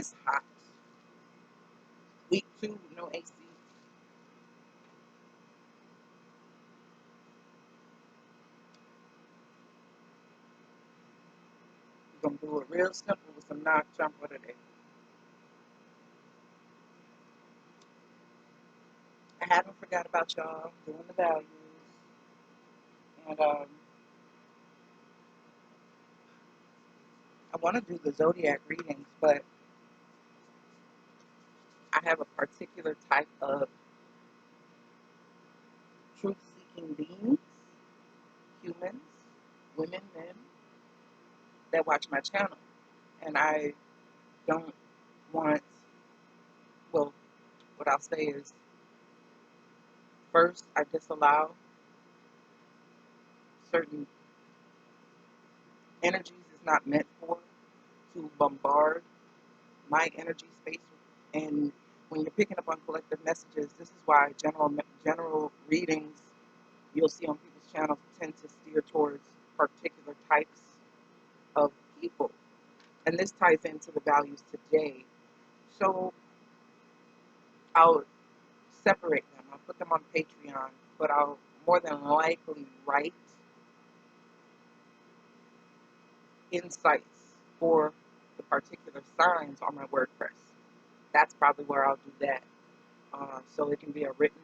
It's hot. Week 2, no AC. We're going to do it real simple with some knock jumper today. I haven't forgot about y'all doing the values. And I want to do the zodiac readings, but I have a particular type of truth-seeking beings, humans, women, men, that watch my channel. And I don't want, well, what I'll say is, first, I disallow certain energies is not meant for to bombard my energy space. And when you're picking up on collective messages, this is why general readings you'll see on people's channels tend to steer towards particular types of people. And this ties into the values today. So I'll separate them. I'll put them on Patreon, but I'll more than likely write insights for the particular signs on my WordPress. That's probably where I'll do that. So it can be a written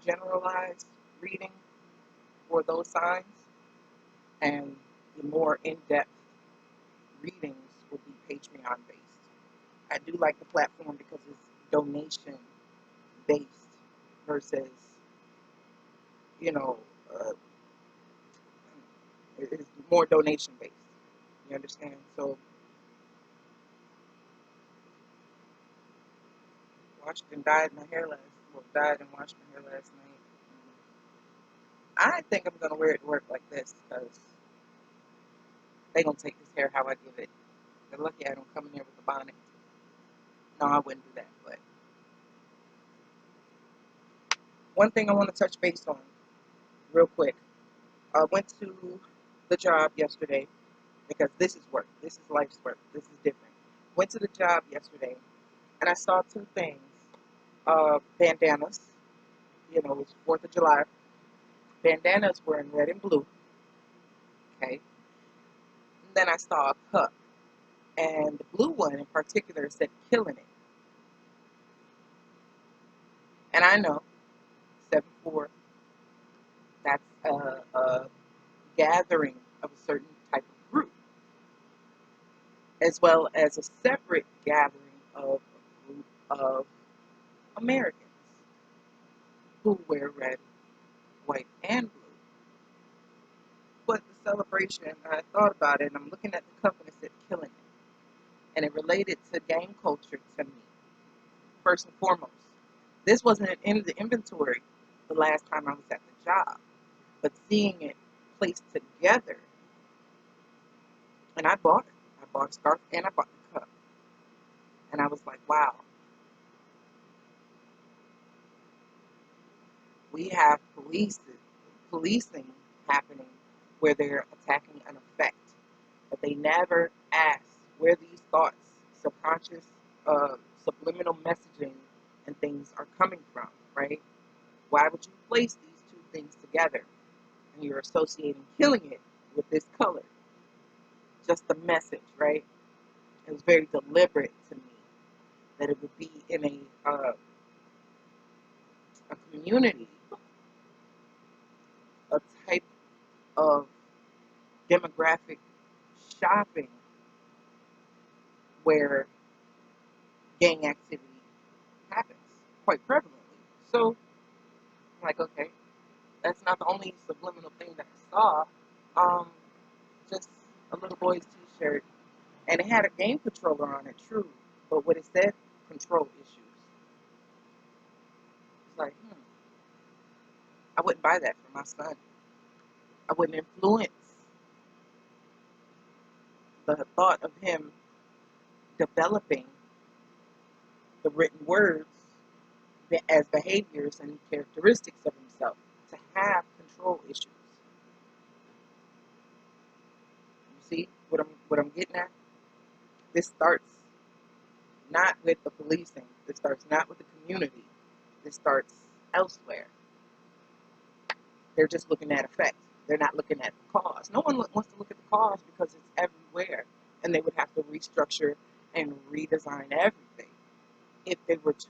generalized reading for those signs, and the more in-depth readings will be Patreon based. I do like the platform because it's donation based versus, it's more donation based. You understand? So washed and dyed my hair dyed and washed my hair last night. I think I'm gonna wear it to work like this because they gonna take this hair how I give it. They're lucky I don't come in there with a bonnet. No, I wouldn't do that. But one thing I want to touch base on real quick. I went to the job yesterday because this is work. This is life's work. This is different. Went to the job yesterday and I saw two things. Bandanas. It was 4th of July. Bandanas were in red and blue. Okay. And then I saw a cup. And the blue one in particular said killing it. And I know, 7-4, that's a gathering of a certain type of group, as well as a separate gathering of a group of Americans who wear red, white, and blue. But the celebration, I thought about it, and I'm looking at the cup and it said killing it. And it related to gang culture to me, first and foremost. This wasn't in the inventory the last time I was at the job, but seeing it placed together, and I bought it. I bought a scarf and I bought the cup. And I was like, wow. We have policing happening where they're attacking an effect, but they never ask where these thoughts, subconscious, subliminal messaging and things are coming from, right? Why would you place these two things together and you're associating killing it with this color? Just the message, right? It was very deliberate to me that it would be in a community, a type of demographic shopping where gang activity happens quite prevalently. So I'm like, okay, that's not the only subliminal thing that I saw. Just a little boy's t-shirt, and it had a game controller on it, true, but what it said, control issues. It's like, I wouldn't buy that for my son. I wouldn't influence the thought of him developing the written words as behaviors and characteristics of himself to have control issues. You see what I'm getting at? This starts not with the policing. This starts not with the community. This starts elsewhere. They're just looking at effects. They're not looking at the cause. No one wants to look at the cause because it's everywhere. And they would have to restructure and redesign everything if they were to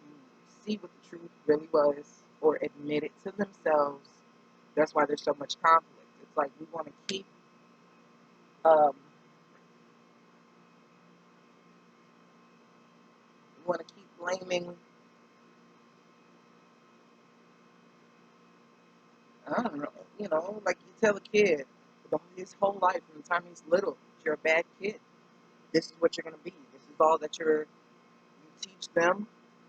see what the truth really was or admit it to themselves. That's why there's so much conflict. It's like we want to keep um, blaming. I don't know. Like you tell a kid his whole life from the time he's little, you're a bad kid. This is what you're going to be. This is all that you teach them,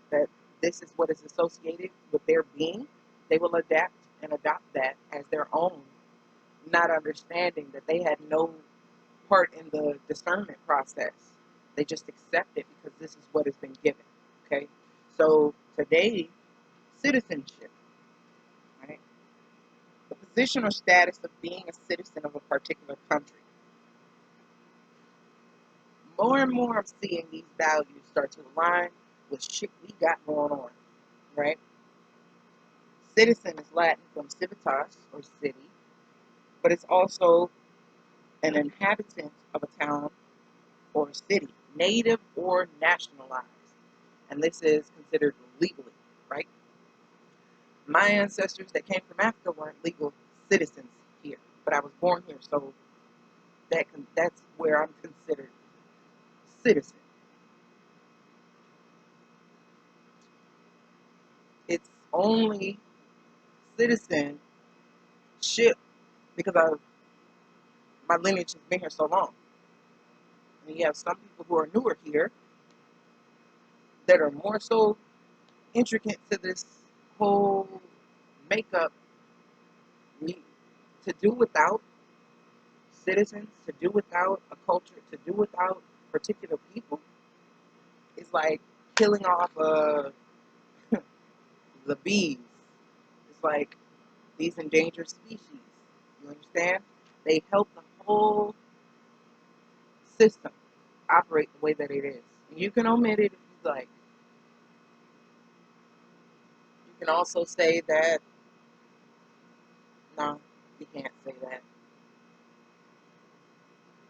that this is what is associated with their being. They will adapt and adopt that as their own, not understanding that they had no part in the discernment process. They just accept it because this is what has been given. Okay? So today, citizenship, right? The position or status of being a citizen of a particular country. More and more I'm seeing these values start to align with shit we got going on, right? Citizen is Latin from civitas, or city, but it's also an inhabitant of a town or city, native or nationalized. And this is considered legally, right? My ancestors that came from Africa weren't legal citizens here, but I was born here, so that's where I'm considered citizen. It's only citizenship because my lineage has been here so long. And you have some people who are newer here that are more so intricate to this whole makeup, to do without citizens, to do without a culture, to do without particular people is like killing off the bees. It's like these endangered species. You understand? They help the whole system operate the way that it is. And you can omit it if you like. You can also say that, no, you can't say that.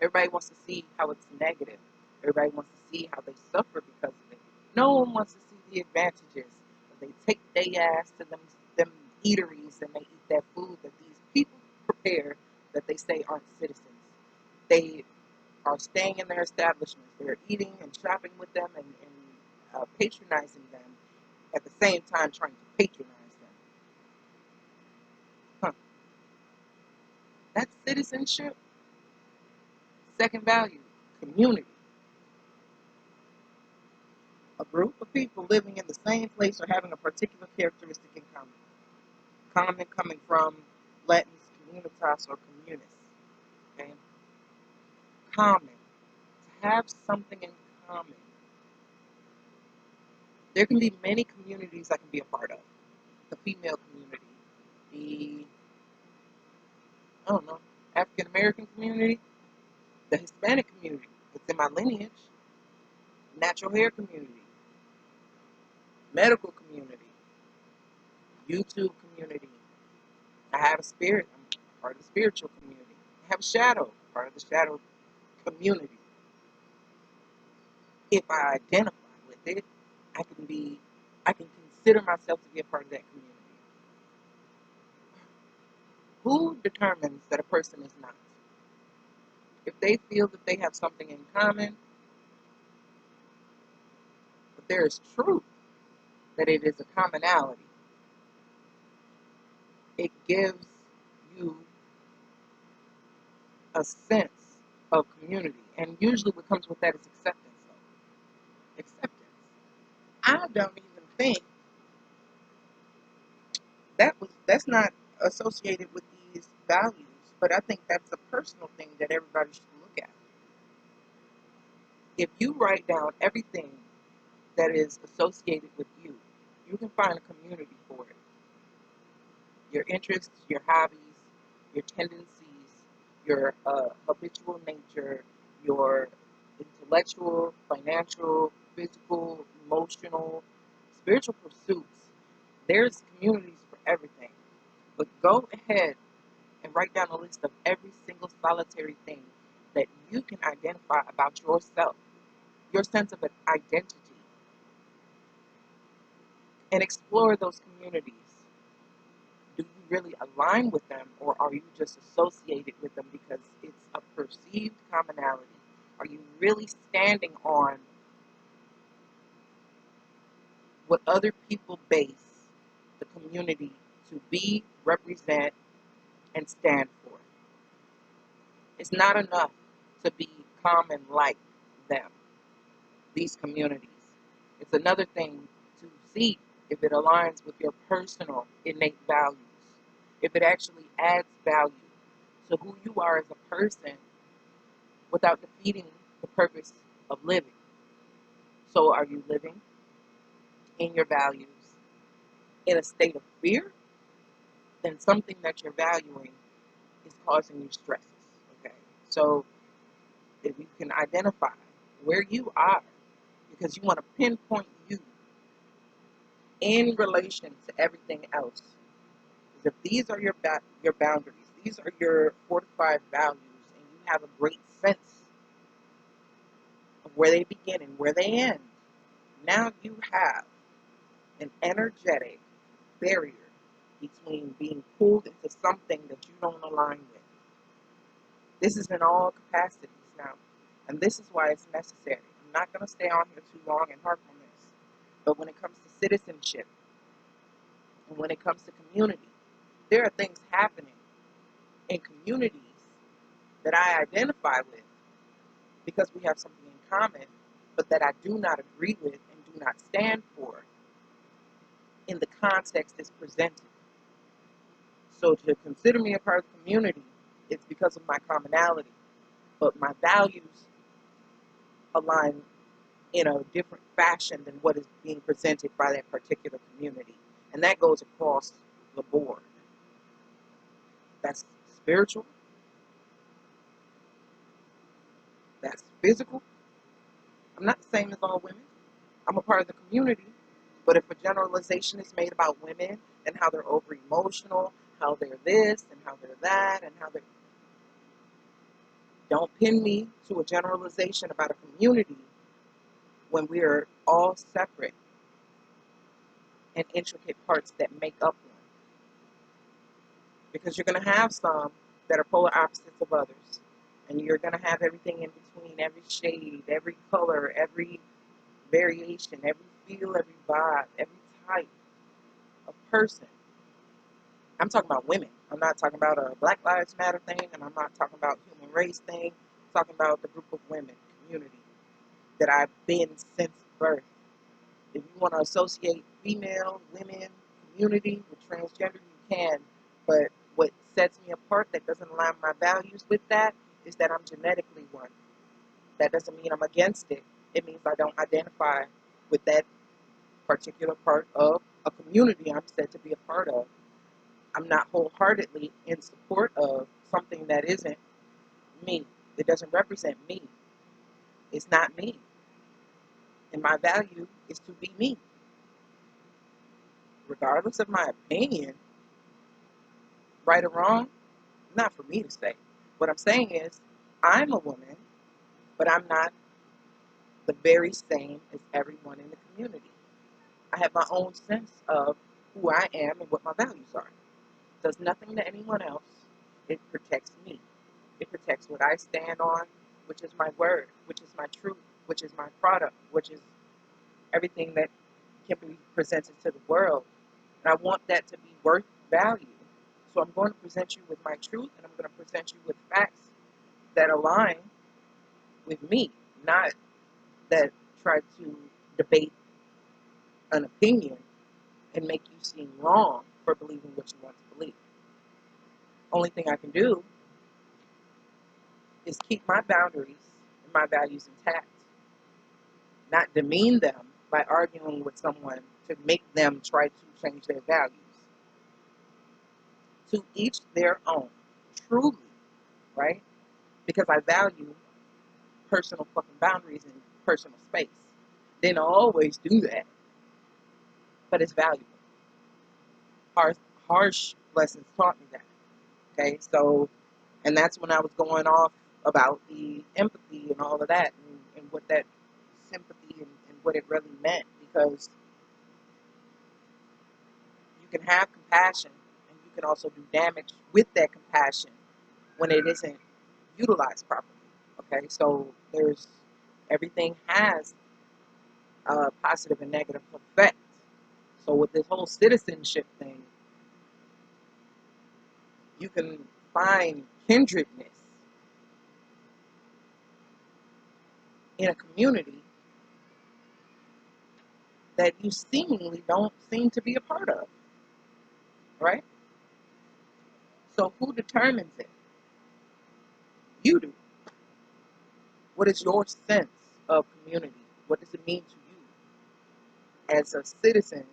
Everybody wants to see how it's negative. Everybody wants to see how they suffer because of it. No one wants to see the advantages. They take their ass to them eateries and they eat that food that these people prepare that they say aren't citizens. They are staying in their establishments. They're eating and shopping with them and patronizing them at the same time trying to patronize them. Huh. That's citizenship. Second value, community. A group of people living in the same place or having a particular characteristic in common. Common coming from Latin's communitas or communis. Okay? Common. To have something in common. There can be many communities I can be a part of. The female community, the, I don't know, African American community, the Hispanic community. It's in my lineage. Natural hair community, medical community, YouTube community. I have a spirit. I'm part of the spiritual community. I have a shadow, part of the shadow community. If I identify with it, I can consider myself to be a part of that community. Who determines that a person is not? If they feel that they have something in common, but there is truth that it is a commonality, it gives you a sense of community. And usually what comes with that is acceptance. Though. Acceptance. I don't even think that's not associated with these values, but I think that's a personal thing that everybody should look at. If you write down everything that is associated with you, you can find a community for it. Your interests, your hobbies, your tendencies, your habitual nature, your intellectual, financial, physical, emotional, spiritual pursuits. There's communities for everything. But go ahead and write down a list of every single solitary thing that you can identify about yourself, your sense of an identity, and explore those communities. Do you really align with them, or are you just associated with them because it's a perceived commonality? Are you really standing on what other people base the community to be, represent, and stand for? It's not enough to be common like them, these communities. It's another thing to see if it aligns with your personal innate values, if it actually adds value to who you are as a person without defeating the purpose of living. So are you living in your values in a state of fear? Then something that you're valuing is causing you stresses. Okay. So if you can identify where you are, because you want to pinpoint you in relation to everything else. Because if these are your boundaries, these are your fortified values, and you have a great sense of where they begin and where they end, now you have an energetic barrier between being pulled into something that you don't align with. This is in all capacities now, and this is why it's necessary. I'm not going to stay on here too long and harp on this, but when it comes to citizenship and when it comes to community, there are things happening in communities that I identify with because we have something in common, but that I do not agree with and do not stand for in the context it's presented. So to consider me a part of the community, it's because of my commonality, but my values align in a different fashion than what is being presented by that particular community. And that goes across the board. That's spiritual, that's physical. I'm not the same as all women. I'm a part of the community. But if a generalization is made about women and how they're over emotional, how they're this and how they're that, and how they're. Don't pin me to a generalization about a community when we are all separate and intricate parts that make up one. Because you're going to have some that are polar opposites of others. And you're going to have everything in between, every shade, every color, every variation, every feel, every vibe, every type of person. I'm talking about women. I'm not talking about a Black Lives Matter thing, and I'm not talking about human race thing. I'm talking about the group of women, community, that I've been since birth. If you want to associate female, women, community with transgender, you can. But what sets me apart that doesn't align my values with that is that I'm genetically one. That doesn't mean I'm against it. It means I don't identify with that particular part of a community I'm said to be a part of. I'm not wholeheartedly in support of something that isn't me. It doesn't represent me. It's not me. And my value is to be me. Regardless of my opinion, right or wrong, not for me to say. What I'm saying is, I'm a woman, but I'm not the very same as everyone in the community. I have my own sense of who I am and what my values are. It does nothing to anyone else. It protects me. It protects what I stand on, which is my word, which is my truth, which is my product, which is everything that can be presented to the world. And I want that to be worth value. So I'm going to present you with my truth, and I'm going to present you with facts that align with me, not that try to debate an opinion and make you seem wrong for believing what you want to believe. Only thing I can do is keep my boundaries and my values intact, not demean them by arguing with someone to make them try to change their values. To each their own, truly, right? Because I value personal fucking boundaries and personal space. Didn't always do that, but it's valuable. Harsh lessons taught me that. Okay, so, and that's when I was going off about the empathy and all of that, and what that sympathy and what it really meant, because you can have compassion and you can also do damage with that compassion when it isn't utilized properly. Okay, so there's everything has a positive and negative effect. So with this whole citizenship thing, you can find kindredness in a community that you seemingly don't seem to be a part of, right? So who determines it? You do. What is your sense of community? What does it mean to you as a citizen?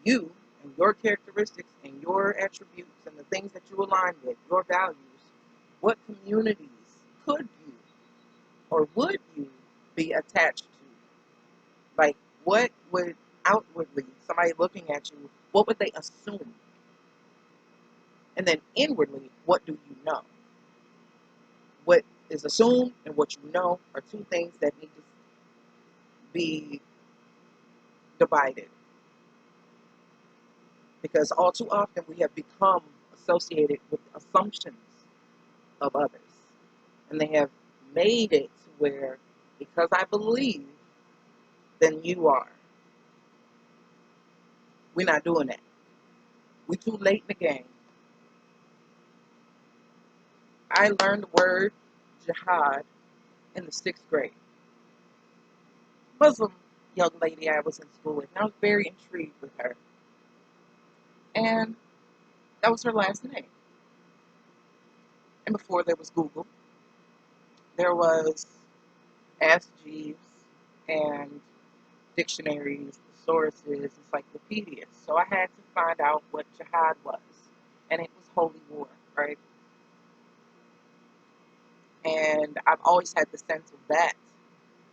You and your characteristics and your attributes and the things that you align with, your values, what communities could you or would you be attached to? Like, what would outwardly, somebody looking at you, what would they assume? And then inwardly, what do you know? What is assumed and what you know are two things that need to be divided. Because all too often we have become associated with assumptions of others. And they have made it to where, because I believe, then you are. We're not doing that. We're too late in the game. I learned the word jihad in the 6th grade. Muslim young lady I was in school with, and I was very intrigued with her. And that was her last name. And before there was Google, there was Ask Jeeves and dictionaries, sources, encyclopedias. So I had to find out what jihad was. And it was holy war, right? And I've always had the sense of that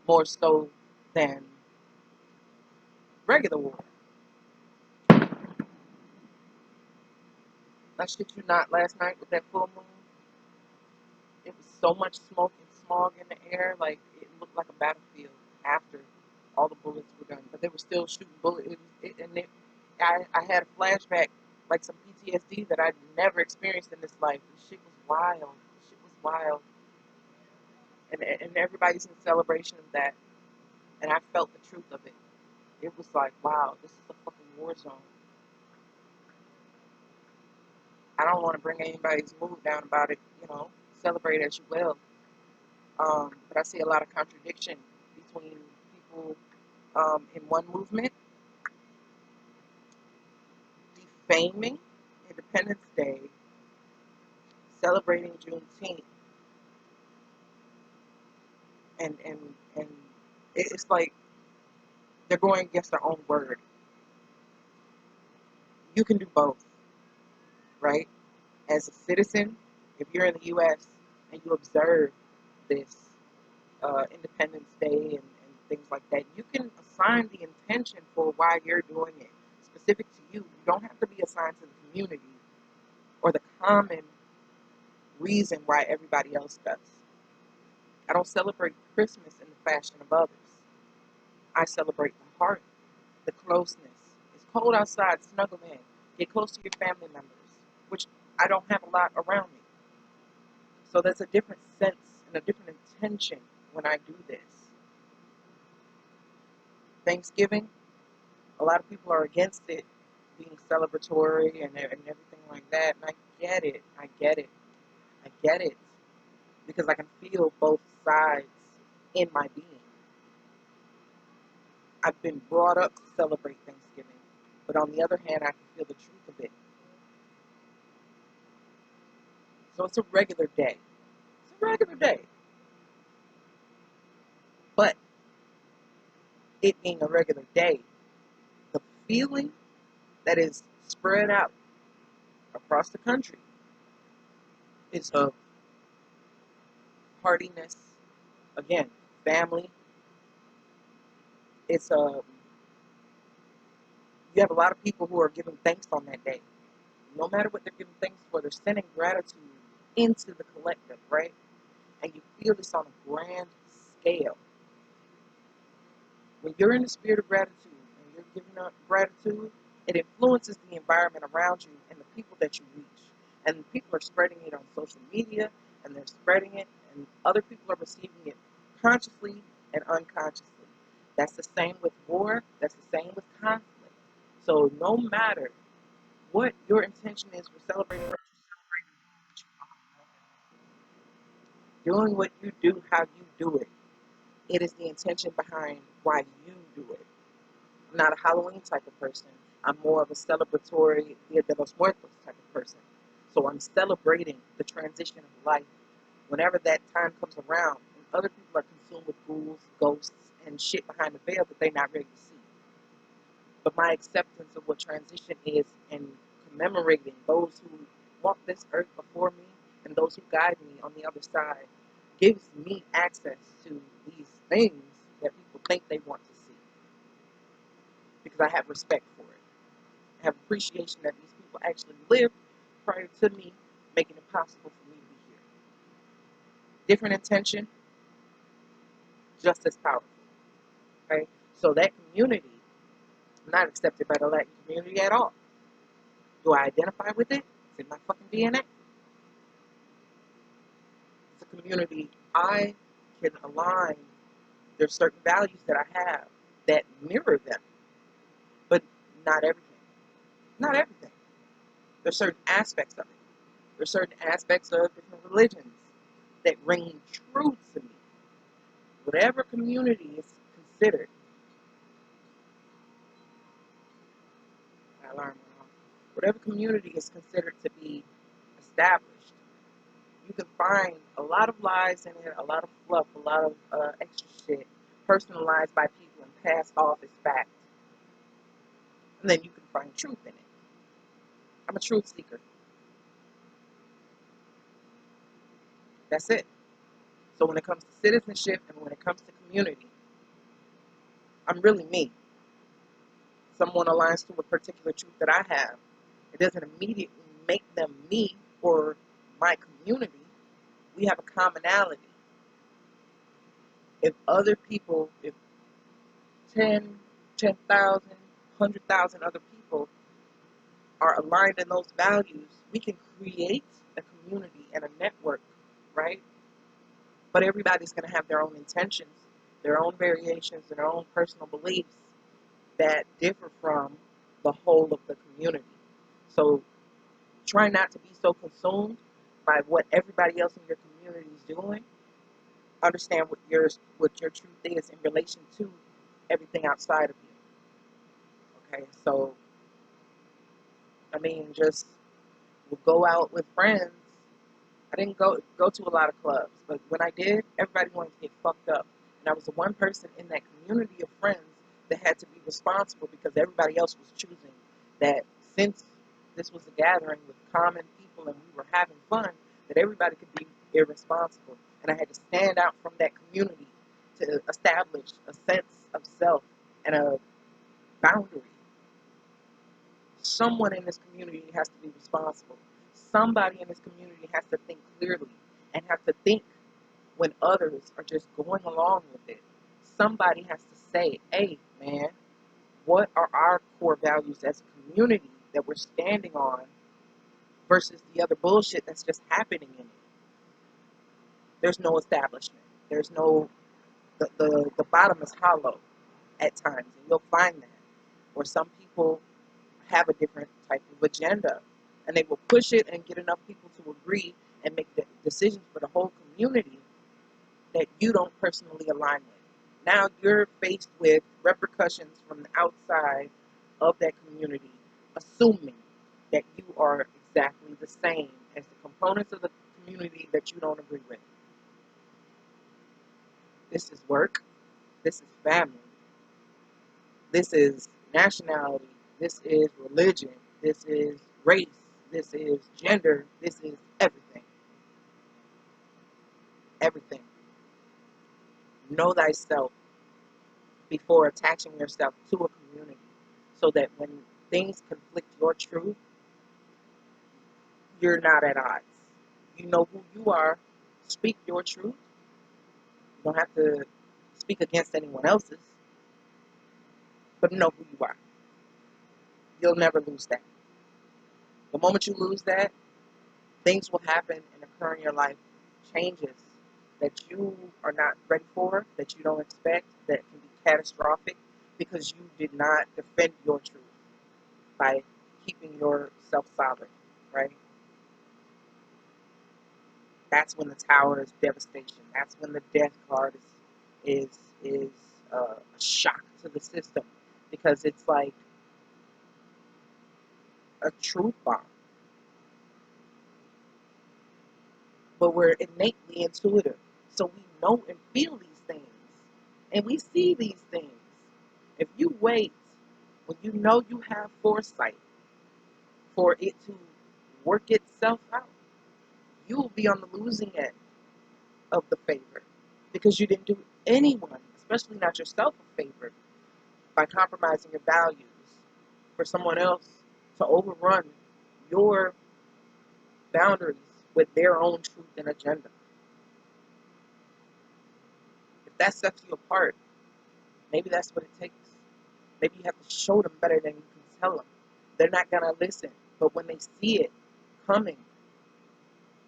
more so than regular war. I shit you not, last night with that full moon, it was so much smoke and smog in the air, like it looked like a battlefield after all the bullets were done. But they were still shooting bullets. I had a flashback, like some PTSD that I'd never experienced in this life. The shit was wild. The shit was wild. And everybody's in celebration of that. And I felt the truth of it. It was like, wow, this is a fucking war zone. I don't want to bring anybody's mood down about it, celebrate as you will. But I see a lot of contradiction between people in one movement defaming Independence Day, celebrating Juneteenth, and it's like they're going against their own word. You can do both, right? As a citizen, if you're in the U.S. and you observe this Independence Day and things like that, you can assign the intention for why you're doing it specific to you. You don't have to be assigned to the community or the common reason why everybody else does. I don't celebrate Christmas in the fashion of others. I celebrate the heart, the closeness. It's cold outside, snuggle in. Get close to your family members, which I don't have a lot around me. So there's a different sense and a different intention when I do this. Thanksgiving, a lot of people are against it being celebratory and everything like that. And I get it. I get it. I get it. Because I can feel both sides in my being. I've been brought up to celebrate Thanksgiving. But on the other hand, I can feel the truth of it. So it's a regular day. It's a regular day. But it being a regular day, the feeling that is spread out across the country is of heartiness, again, family, It's you have a lot of people who are giving thanks on that day. No matter what they're giving thanks for, they're sending gratitude into the collective, right? And you feel this on a grand scale. When you're in the spirit of gratitude and you're giving up gratitude, it influences the environment around you and the people that you reach. And people are spreading it on social media, and they're spreading it, and other people are receiving it consciously and unconsciously. That's the same with war. That's the same with conflict. So no matter what your intention is for celebrating, doing what you do, how you do it, it is the intention behind why you do it. I'm not a Halloween type of person. I'm more of a celebratory Dia de los Muertos type of person. So I'm celebrating the transition of life whenever that time comes around. And other people are consumed with ghouls, ghosts, and shit behind the veil that they're not ready to see. But my acceptance of what transition is and commemorating those who walked this earth before me and those who guide me on the other side gives me access to these things that people think they want to see. Because I have respect for it. I have appreciation that these people actually lived prior to me, making it possible for me to be here. Different intention, just as powerful. Okay? So that community, I'm not accepted by the Latin community at all. Do I identify with it? It's in my fucking DNA. It's a community I can align. There's certain values that I have that mirror them, but not everything. Not everything. There's certain aspects of it. There's certain aspects of different religions that ring true to me. Whatever community is considered, my alarm went off. Whatever community is considered to be established, you can find a lot of lies in it, a lot of fluff, a lot of extra shit, personalized by people and passed off as fact. And then you can find truth in it. I'm a truth seeker. That's it. So when it comes to citizenship and when it comes to community, I'm really me. Someone aligns to a particular truth that I have. It doesn't immediately make them me or my community. We have a commonality. If other people, if 10,000, 100,000 other people are aligned in those values, we can create a community and a network, right? But everybody's going to have their own intentions, their own variations, and their own personal beliefs that differ from the whole of the community. So try not to be so consumed by what everybody else in your community is doing. Understand what your truth is in relation to everything outside of you. Okay, so I mean, just we'll go out with friends. I didn't go to a lot of clubs, but when I did, everybody wanted to get fucked up, and I was the one person in that community of friends that had to be responsible because everybody else was choosing that since this was a gathering with common people and we were having fun, that everybody could be irresponsible, and I had to stand out from that community to establish a sense of self and a boundary. Someone in this community has to be responsible. Somebody in this community has to think clearly and have to think when others are just going along with it. Somebody has to say, hey, man, what are our core values as a community that we're standing on versus the other bullshit that's just happening in it? There's no establishment. There's no, the bottom is hollow at times, and you'll find that. Or some people have a different type of agenda, and they will push it and get enough people to agree and make the decisions for the whole community that you don't personally align with. Now you're faced with repercussions from the outside of that community, assuming that you are exactly the same as the components of the community that you don't agree with. This is work. This is family. This is nationality. This is religion. This is race. This is gender. This is everything. Everything. Know thyself. before attaching yourself to a community, so that when things conflict your truth, you're not at odds. You know who you are. Speak your truth. You don't have to speak against anyone else's, but know who you are. You'll never lose that. The moment you lose that, things will happen and occur in your life, changes that you are not ready for, that you don't expect, that can be catastrophic because you did not defend your truth by keeping yourself solid, right? That's when the tower is devastation. That's when the death card is a shock to the system, because it's like a truth bomb. But we're innately intuitive, so we know and feel these things, and we see these things. If you wait, when you know you have foresight for it to work itself out, you will be on the losing end of the favor, because you didn't do anyone, especially not yourself, a favor by compromising your values for someone else to overrun your boundaries with their own truth and agenda. If that sets you apart, maybe that's what it takes. Maybe you have to show them better than you can tell them. They're not going to listen. But when they see it coming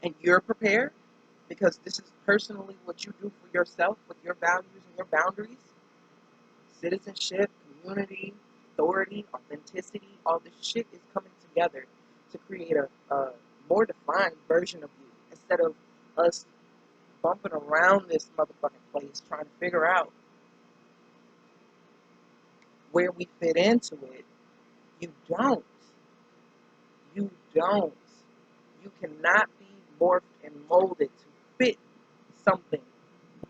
and you're prepared, because this is personally what you do for yourself with your values and your boundaries, citizenship, community, authority, authenticity, all this shit is coming together to create a more defined version of you, instead of us bumping around this motherfucking place trying to figure out where we fit into it. You don't. You don't. You cannot be morphed and molded to fit something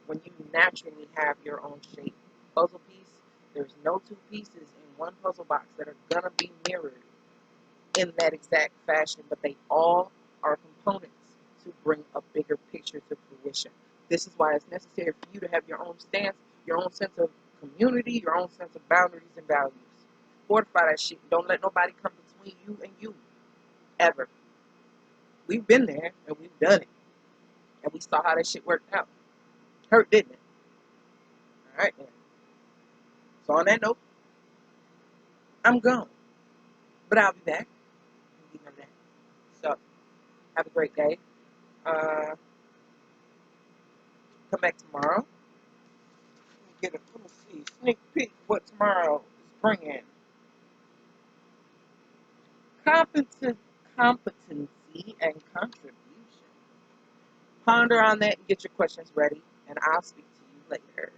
when you naturally have your own shape. Puzzle piece, there's no two pieces in one puzzle box that are gonna be mirrored in that exact fashion, but they all are components to bring a bigger picture to fruition. This is why it's necessary for you to have your own stance, your own sense of community, your own sense of boundaries and values. Fortify that shit. Don't let nobody come between you and you, ever. We've been there and we've done it, and we saw how that shit worked out. Hurt, didn't it? All right, then. So on that note, I'm gone, but I'll be back. So have a great day. Come back tomorrow. Let me see, sneak peek what tomorrow is bringing. Competency and contribution. Ponder on that and get your questions ready, and I'll speak to you later.